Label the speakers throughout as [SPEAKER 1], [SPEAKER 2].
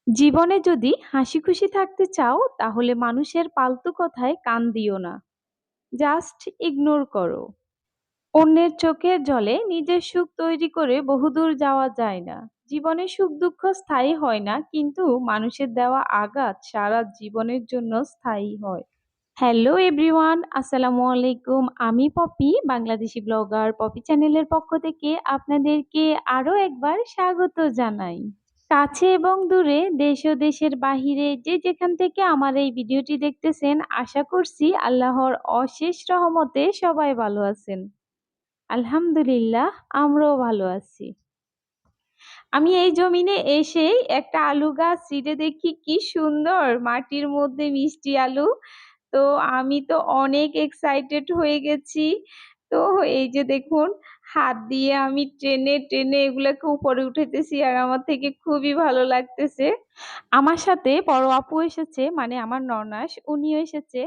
[SPEAKER 1] জীবনে যদি হাসিখুশি থাকতে চাও তাহলে মানুষের পালতু কথায় কান দিও না। জাস্ট ইগনোর করো। অন্যের চোখের জলে নিজের সুখ তৈরি করে বহুদূর যাওয়া যায় না। জীবনে সুখ দুঃখ স্থায়ী হয় না, কিন্তু মানুষের দেওয়া আঘাত সারা জীবনের জন্য স্থায়ী হয়। হ্যালো এভরিওয়ান, আসসালামু আলাইকুম। আমি পপি, বাংলাদেশি ব্লগার পপি চ্যানেলের পক্ষ থেকে আপনাদেরকে আরো একবার স্বাগত জানাই। কাছে এবং দূরে, দেশ ও দেশের বাহিরে যে যেখান থেকে আমার এই ভিডিওটি দেখতেছেন, আশা করছি আল্লাহর অশেষ রহমতে সবাই ভালো আছেন। আলহামদুলিল্লাহ, আমরাও ভালো আছি। আমি এই জমিনে এসেই একটা আলু গাছ ছিঁড়ে দেখি কি সুন্দর মাটির মধ্যে মিষ্টি আলু। তো আমি তো অনেক এক্সাইটেড হয়ে গেছি। তো এই যে দেখুন, হাত দিয়ে আমি টেনে টেনে এগুলাকে উপরে উঠাইতেছি আর আমার থেকে খুবই ভালো লাগতেছে। আমার সাথে বড় আপু এসেছে, মানে আমার ননাস, উনিও এসেছে।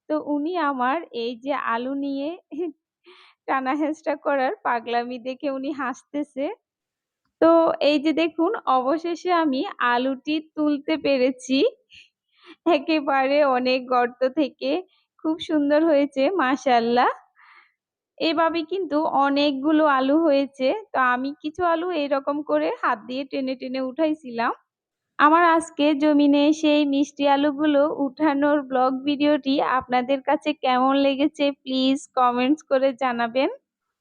[SPEAKER 1] তো উনি আমার এই যে আলু নিয়ে টানা হেঁচড়া করার পাগলামি দেখে উনি হাসতেছে। তো এই যে দেখুন, অবশেষে আমি আলুটি তুলতে পেরেছি একেবারে অনেক গর্ত থেকে। খুব সুন্দর হয়েছে মাশাআল্লাহ। এভাবে কিন্তু অনেকগুলো আলু হয়েছে। তো আমি কিছু আলু এরকম করে হাত দিয়ে টেনে টেনে উঠাইছিলাম। আমার আজকে জমিনে সেই মিষ্টি আলুগুলো উঠানোর ব্লগ ভিডিওটি আপনাদের কাছে কেমন লেগেছে প্লিজ কমেন্টস করে জানাবেন।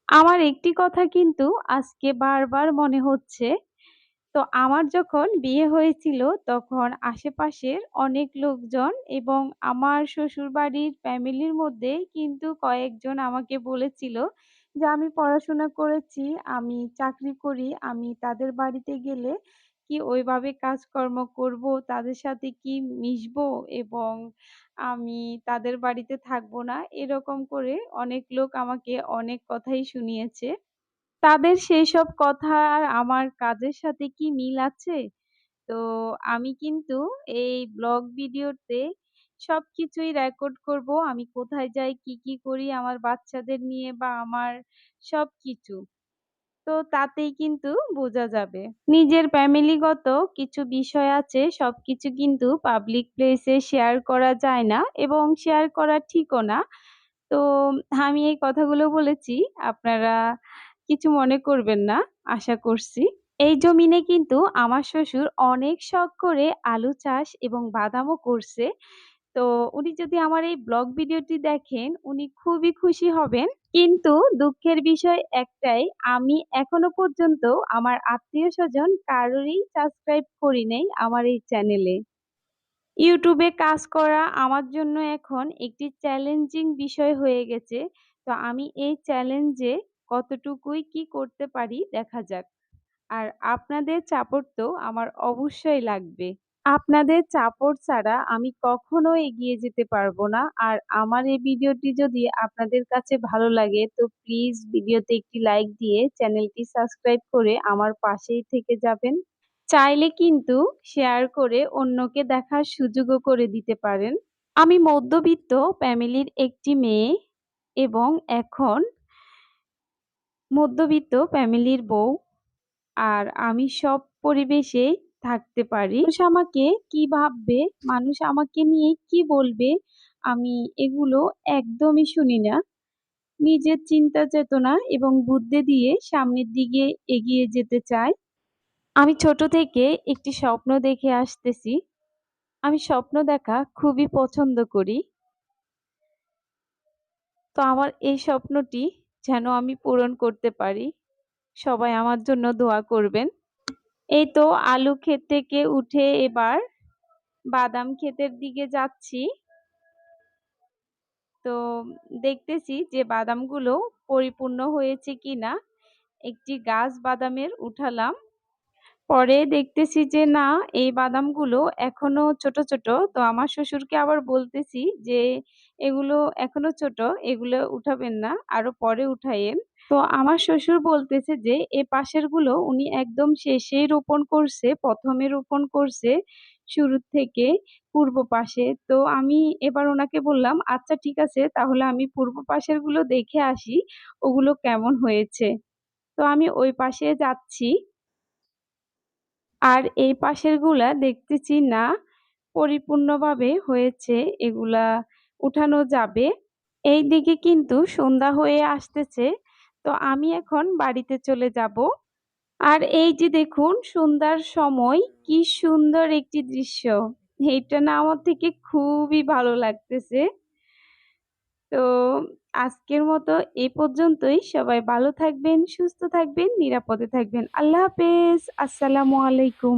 [SPEAKER 1] আমার একটি কথা কিন্তু আজকে বারবার মনে হচ্ছে। তো আমার যখন বিয়ে হয়েছিল তখন আশেপাশের অনেক লোকজন এবং আমার শ্বশুরবাড়ির ফ্যামিলির মধ্যে কিন্তু কয়েকজন আমাকে বলেছিল যে আমি পড়াশোনা করেছি, আমি চাকরি করি, আমি তাদের বাড়িতে গেলে কি ওইভাবে কাজকর্ম করব, তাদের সাথে কি মিশবো এবং আমি তাদের বাড়িতে থাকবো না। এরকম করে অনেক লোক আমাকে অনেক কথাই শুনিয়েছে। তাদের সেইসব কথা আর আমার কাজের সাথে কি মিল আছে? তো আমি কিন্তু এই ব্লগ ভিডিওতে সবকিছুই রেকর্ড করব। আমি কোথায় যাই, কি কি করি আমার বাচ্চাদের নিয়ে বা আমার সবকিছু। তো তাতেই কিন্তু বোঝা যাবে। নিজের ফ্যামিলিগত কিছু বিষয় আছে, সবকিছু কিন্তু পাবলিক প্লেসে শেয়ার করা যায় না এবং শেয়ার করা ঠিকও না। তো আমি এই কথাগুলো বলেছি, আপনারা কিছু মনে করবেন না, আশা করছি। এই জমিনে কিন্তু আমার শ্বশুর অনেক শখ করে আলু চাষ এবং বাদামও করছে। তো উনি যদি আমার এই ব্লগ ভিডিওটি দেখেন, উনি খুবই খুশি হবেন। কিন্তু দুঃখের বিষয় একটাই, আমি এখনো পর্যন্ত আমার আত্মীয়স্বজন কারোরই সাবস্ক্রাইব করি নাই আমার এই চ্যানেলে। ইউটিউবে কাজ করা আমার জন্য এখন একটি চ্যালেঞ্জিং বিষয় হয়ে গেছে। তো আমি এই চ্যালেঞ্জে কতটুকুই কি করতে পারি দেখা যাক। আর আপনাদের সাপোর্ট তো আমার অবশ্যই লাগবে। আপনাদের সাপোর্ট ছাড়া আমি কখনো এগিয়ে যেতে পারবো না। আর আমার এই ভিডিওটি যদি আপনাদের কাছে ভালো লাগে তো প্লিজ ভিডিওতে একটি লাইক দিয়ে চ্যানেলটি সাবস্ক্রাইব করে আমার পাশেই থেকে যাবেন। চাইলে কিন্তু শেয়ার করে অন্যকে দেখার সুযোগও করে দিতে পারেন। আমি মধ্যবিত্ত ফ্যামিলির একটি মেয়ে এবং এখন মধ্যবিত্ত ফ্যামিলির বউ। আর আমি সব পরিবেশেই থাকতে পারি। মানুষ আমাকে কি ভাববে, মানুষ আমাকে নিয়ে কি বলবে, আমি এগুলো একদমই শুনি না। নিজের চিন্তা চেতনা এবং বুদ্ধি দিয়ে সামনের দিকে এগিয়ে যেতে চাই। আমি ছোট থেকে একটি স্বপ্ন দেখে আসতেছি। আমি স্বপ্ন দেখা খুবই পছন্দ করি। তো আমার এই স্বপ্নটি যেন আমি পূরণ করতে পারি। সবাই আমার জন্য দোয়া করবেন। এই তো আলু ক্ষেত থেকে উঠে এবার বাদাম ক্ষেতের দিকে যাচ্ছি। তো দেখতেছি যে বাদামগুলো পরিপূর্ণ হয়েছে কিনা। একটি গাছ বাদামের উঠালাম। পরে দেখতেছি যে না, এই বাদামগুলো এখনো ছোট ছোট। তো আমার শ্বশুরকে আবার বলতেছি যে এগুলো এখনো ছোট, এগুলো উঠাবেন না, আরো পরে উঠায়েন। তো আমার শ্বশুর বলতেছে যে এ পাশের গুলো উনি একদম শেষেই রোপণ করছে, প্রথমে রোপণ করছে শুরু থেকে পূর্ব পাশে। তো আমি এবার ওনাকে বললাম আচ্ছা ঠিক আছে, তাহলে আমি পূর্ব পাশের গুলো দেখে আসি ওগুলো কেমন হয়েছে। তো আমি ওই পাশে যাচ্ছি। আর এই পাশেরগুলা দেখতেছি না পরিপূর্ণভাবে হয়েছে, এগুলা উঠানো যাবে। এই দিকে কিন্তু সন্ধ্যা হয়ে আসতেছে, তো আমি এখন বাড়িতে চলে যাব। আর এই যে দেখুন সন্ধ্যার সময় কি সুন্দর একটি দৃশ্য, এইটা না আমার থেকে খুবই ভালো লাগতেছে। তো আজকের মতো এই পর্যন্তই। সবাই ভালো থাকবেন, সুস্থ থাকবেন, নিরাপদে থাকবেন। আল্লাহ হাফেজ। আসসালামু আলাইকুম।